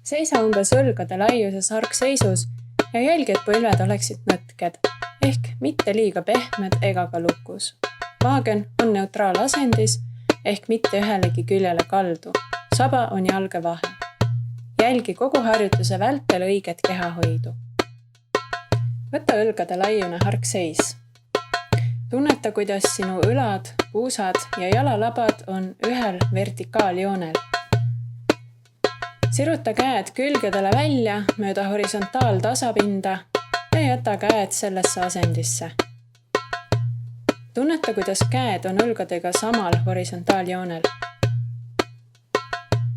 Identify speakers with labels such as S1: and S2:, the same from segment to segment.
S1: Seisa umbes õlgade laiuses harkseisus ja jälgi, et põlved oleksid nõtked, ehk mitte liiga pehmed ega ka lukus. Maagen on neutraalasendis, ehk mitte ühelegi küljele kaldu. Saba on jalge vahe. Jälgi kogu harjutuse vältel õiget kehahoidu. Võta õlgade laiune harkseis. Tunneta, kuidas sinu õlad, puusad ja jalalabad on ühel vertikaaljoonel. Siruta käed külgedele välja mööda horisontaaltasapinda ja jäta käed sellesse asendisse. Tunneta, kuidas käed on õlgadega samal horisontaaljoonel.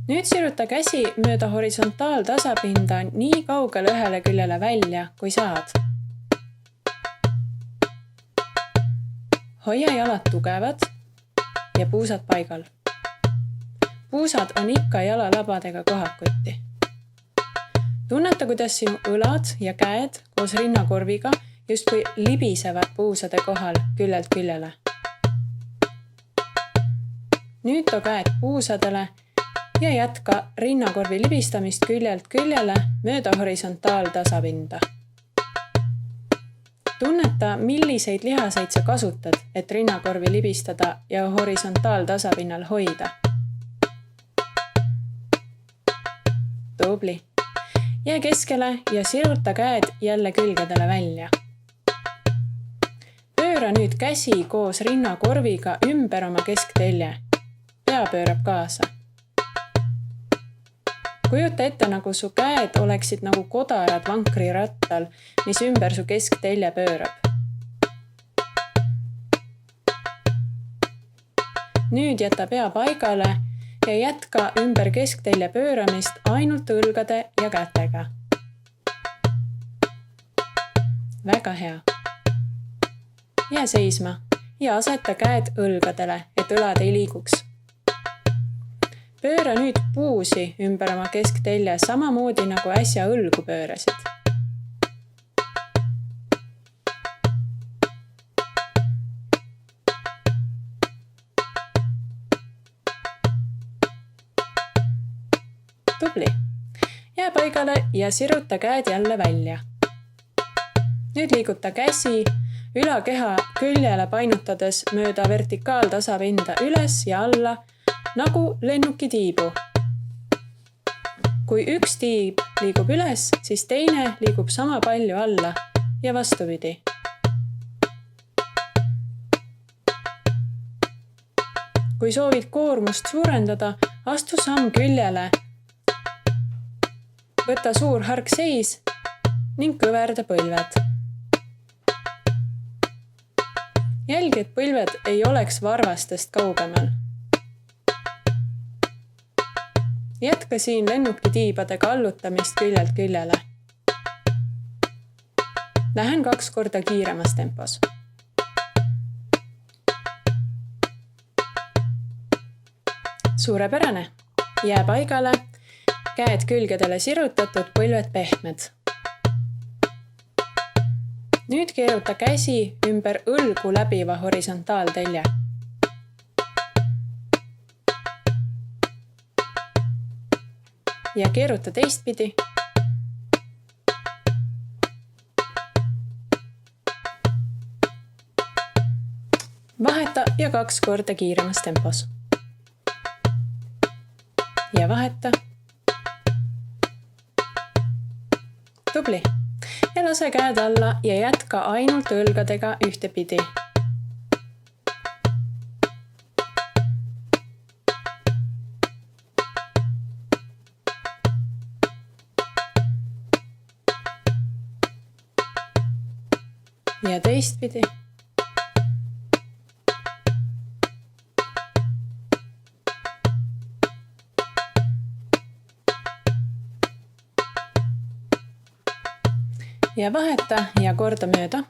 S1: Nüüd siruta käsi mööda horisontaaltasapinda nii kaugele ühele küljele välja, kui saad. Hoia jalad tugevad ja puusad paigal. Puusad on ikka jalalabadega kohakuti. Tunneta, kuidas sinu õlad ja käed koos rinnakorviga justkui libisevad puusade kohal küljelt küljele. Nüüd too käed puusadele ja jätka rinnakorvi libistamist küljelt küljele mööda horisontaaltasapinda. Tunneta, milliseid lihaseid sa kasutad, et rinnakorvi libistada ja horisontaaltasapinnal hoida. Tubli. Jää keskele ja siruta käed jälle külgedele välja. Pööra nüüd käsi koos rinnakorviga ümber oma kesktelje. Pea pöörab kaasa. Kujuta ette, nagu su käed oleksid nagu kodarad vankrirattal, mis ümber su kesktelje pöörab. Nüüd jäta pea paigale ja jätka ümber kesktelje pööramist ainult õlgade ja kätega. Väga hea. Jää seisma ja aseta käed õlgadele, et õlad ei liiguks. Pööra nüüd puusi ümber oma kesktelje samamoodi nagu äsja õlgu pöörasid. Tubli. Jää paigale ja siruta käed jälle välja. Nüüd liiguta käsi ülakeha küljele painutades mööda vertikaaltasapinda üles ja alla nagu lennuki tiibu. Kui üks tiib liigub üles, siis teine liigub sama palju alla ja vastupidi. Kui soovid koormust suurendada, astu samm küljele. Võta suur harkseis ning kõverda põlved. Jälgi, et põlved ei oleks varvastest kaugemal. Jätka siin lennuki tiibade kallutamist küljelt küljele. Lähen 2 korda kiiremas tempos. Suurepärane. Jää paigale. Käed külgedele sirutatud, põlved pehmed. Nüüd keeruta käsi ümber õlgu läbiva horisontaaltelje. Ja keeruta teistpidi. Vaheta ja 2 korda kiiremas tempos. Ja vaheta. Tubli. Ja lase käed alla ja jätka ainult õlgadega ühtepidi. Ja teistpidi. Ja vaheta ja korda mööda.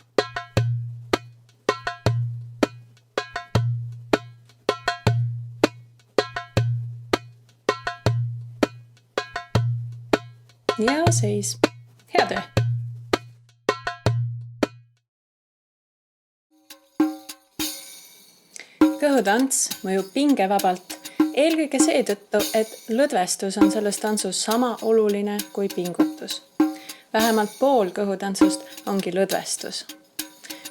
S1: ja seis. Hea töö! Kõhutants mõjub pingevabalt, eelkõige seetõttu, et lõdvestus on selles tantsus sama oluline kui pingutus. Vähemalt pool kõhutantsust ongi lõdvestus.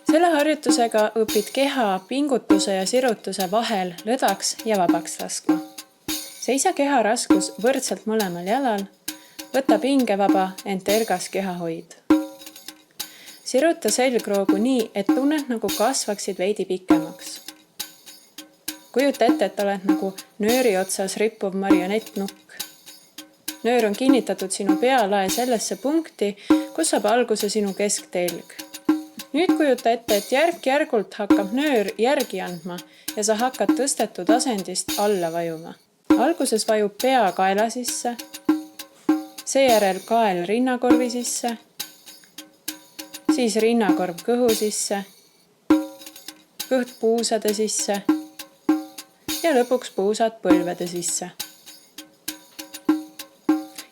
S1: Selle harjutusega õpid keha pingutuse ja sirutuse vahel lõdvaks ja vabaks laskma. Seisa keha raskus võrdselt mõlemal jalal, võta pingevaba, ent ergas kehahoid. Siruta selgroogu nii, et tunned nagu kasvaksid veidi pikemaks. Kujuta ette, et oled nagu nööri otsas rippuv marionettnukk. Nöör on kinnitatud sinu pealae sellesse punkti, kus saab alguse sinu kesktelg. Nüüd kujuta ette, et järk-järgult hakkab nöör järgi andma ja sa hakkad tõstetud asendist alla vajuma. Alguses vajub pea kaela sisse, seejärel kael rinnakorvi sisse, siis rinnakorv kõhu sisse, kõht puusade sisse ja lõpuks puusad põlvede sisse.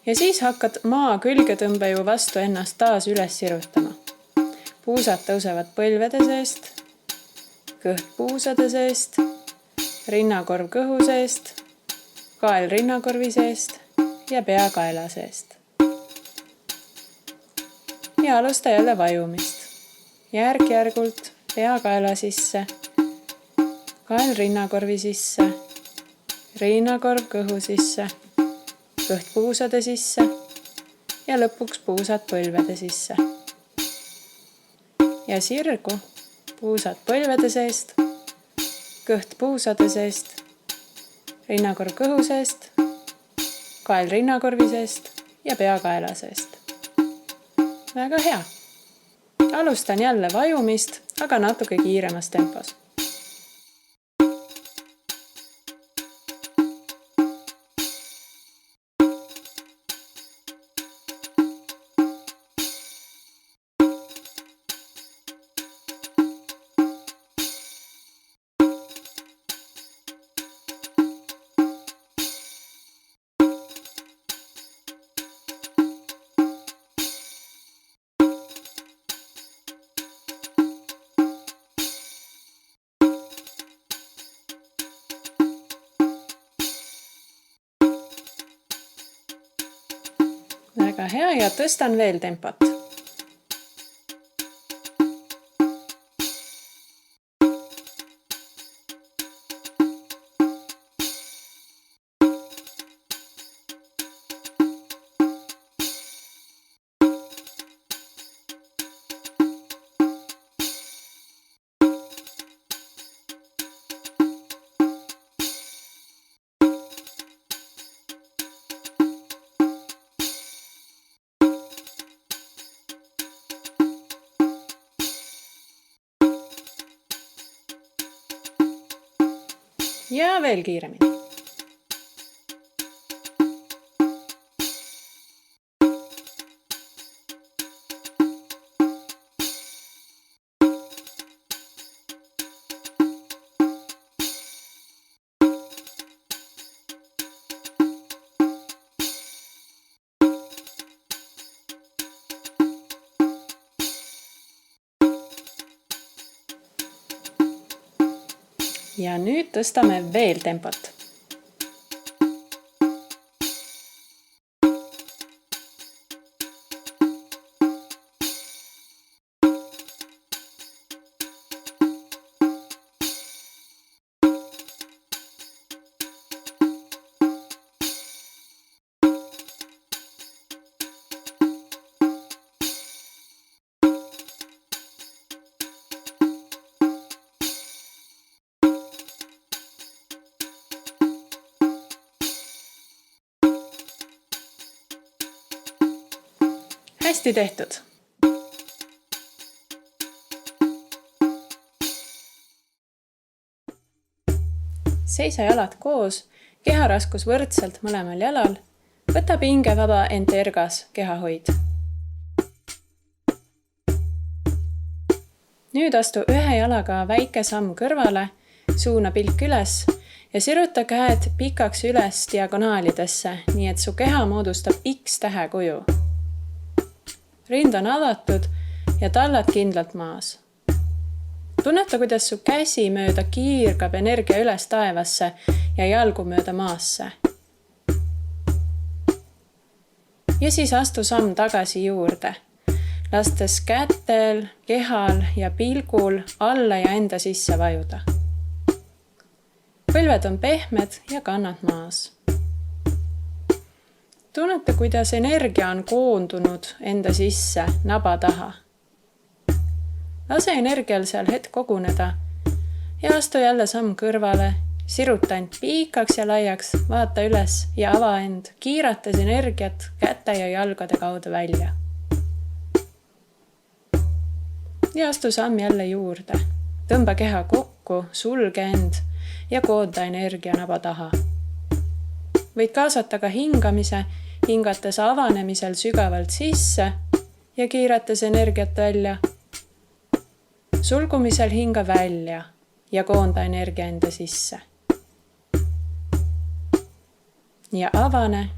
S1: Ja siis hakkad maa külgetõmbeju vastu ennast taas üles sirutama. Puusad tõusevad põlvede seest, kõht puusade seest, rinnakorv kõhu seest, kael rinnakorvi seest ja pea kaela seest. Ja alusta jälle vajumist. Järk-järgult pea kaela sisse, kael rinnakorvi sisse, rinnakorv kõhu sisse, kõht puusade sisse ja lõpuks puusad põlvede sisse. Ja sirgu puusad põlvede seest, kõht puusade seest, rinnakorv kõhu seest, kael rinnakorvi seest ja pea kaela seest. Väga hea! Alustan jälle vajumist, aga natuke kiiremas tempos. Väga hea ja tõstan veel tempot. Ja veel kiiremini. Ja nüüd tõstame veel tempot. Hästi tehtud! Seisa jalad koos, keharaskus võrdselt mõlemal jalal, võta pingevaba, ent ergas kehahoid. Nüüd astu ühe jalaga väike samm kõrvale, suuna pilk üles ja siruta käed pikaks üles diagonaalidesse, nii et su keha moodustab X-tähe kuju. rind on avatud ja tallad kindlalt maas. Tunneta, kuidas su käsi mööda kiirgab energia üles taevasse ja jalgu mööda maasse. Ja siis astu samm tagasi juurde, lastes kätel, kehal ja pilgul alla ja enda sisse vajuda. Põlved on pehmed ja kannad maas. Tunneta, kuidas energia on koondunud enda sisse naba taha. Lase energial seal hetk koguneda ja astu jälle samm kõrvale, siruta end pikaks ja laiaks, vaata üles ja ava end, kiirates energiat käte ja jalgade kaudu välja. Ja astu samm jälle juurde, tõmba keha kokku, sulge end ja koonda energia naba taha. Võid kaasata ka hingamise, hingates avanemisel sügavalt sisse ja kiirates energiat välja. Sulgumisel hinga välja ja koonda energia enda sisse. Ja avane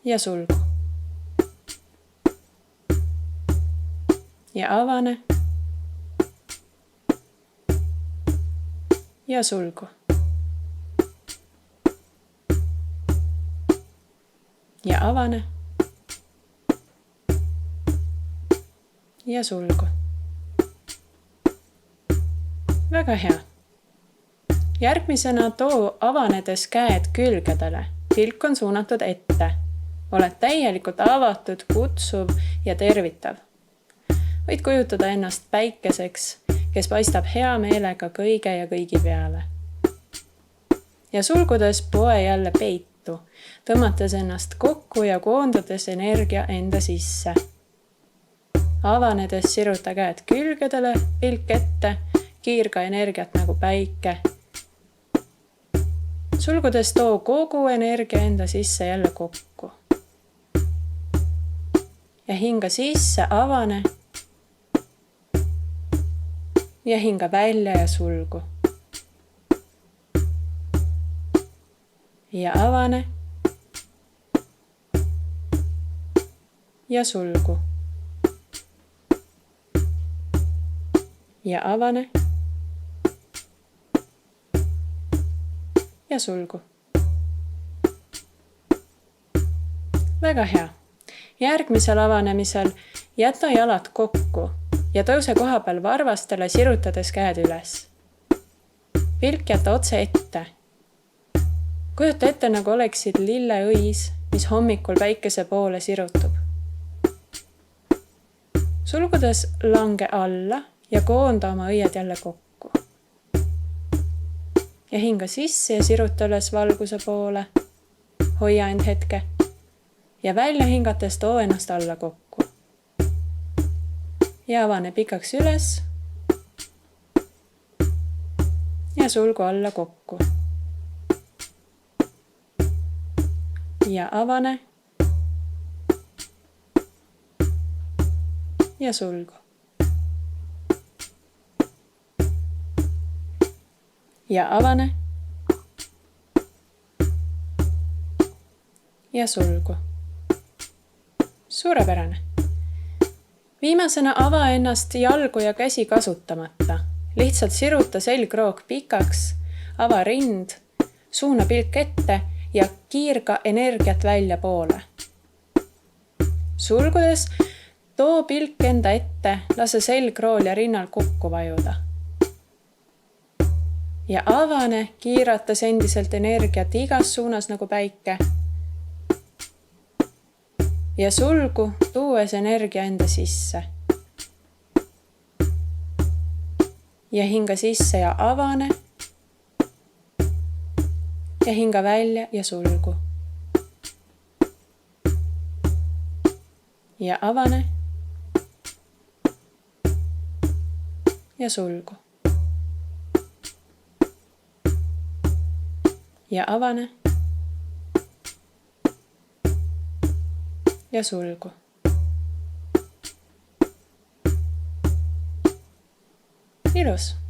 S1: ja sulgu. Ja avane ja sulgu. Ja avane ja sulgu. Väga hea. Järgmisena too avanedes käed külgedele. Pilk on suunatud ette. Oled täielikult avatud, kutsuv ja tervitav. Võid kujutada ennast päikeseks, kes paistab hea meelega kõige ja kõigi peale. Ja sulgudes poe jälle peitu, tõmmates ennast kokku ja koondades energia enda sisse. Avanedes siruta käed külgedele, pilk ette, kiirga energiat nagu päike. Sulgudes too kogu energia enda sisse jälle kokku. Ja hinga sisse, avane. Ja hinga välja ja sulgu. Ja avane. Ja sulgu. Ja avane. Ja sulgu. Väga hea. Järgmisel avanemisel jäta jalad kokku ja tõuse koha peal varvastele sirutades käed üles. Pilk jäta otse ette. Kujuta ette, nagu oleksid lilleõis, mis hommikul päikese poole sirutub. Sulgudes lange alla ja koonda oma õied jälle kokku. Ja hinga sisse ja siruta üles valguse poole. Hoia end hetke. Ja välja hingates too ennast alla kokku. Ja avane pikaks üles. Ja sulgu alla kokku. Ja avane. Ja sulgu. Ja avane. Ja sulgu. Suurepärane. Viimasena ava ennast jalgu ja käsi kasutamata. Lihtsalt siruta selgroog pikaks, ava rind, suuna pilk ette ja kiirga energiat välja poole. Sulgudes too pilk enda ette, lase selgrool ja rinnal kokku vajuda. Ja avane, kiirates endiselt energiat igas suunas nagu päike. Ja sulgu, tuues energia enda sisse. Ja hinga sisse ja avane. Ja hinga välja ja sulgu. Ja avane. Ja sulgu. Ja avane. Ja sulgu. Ilus!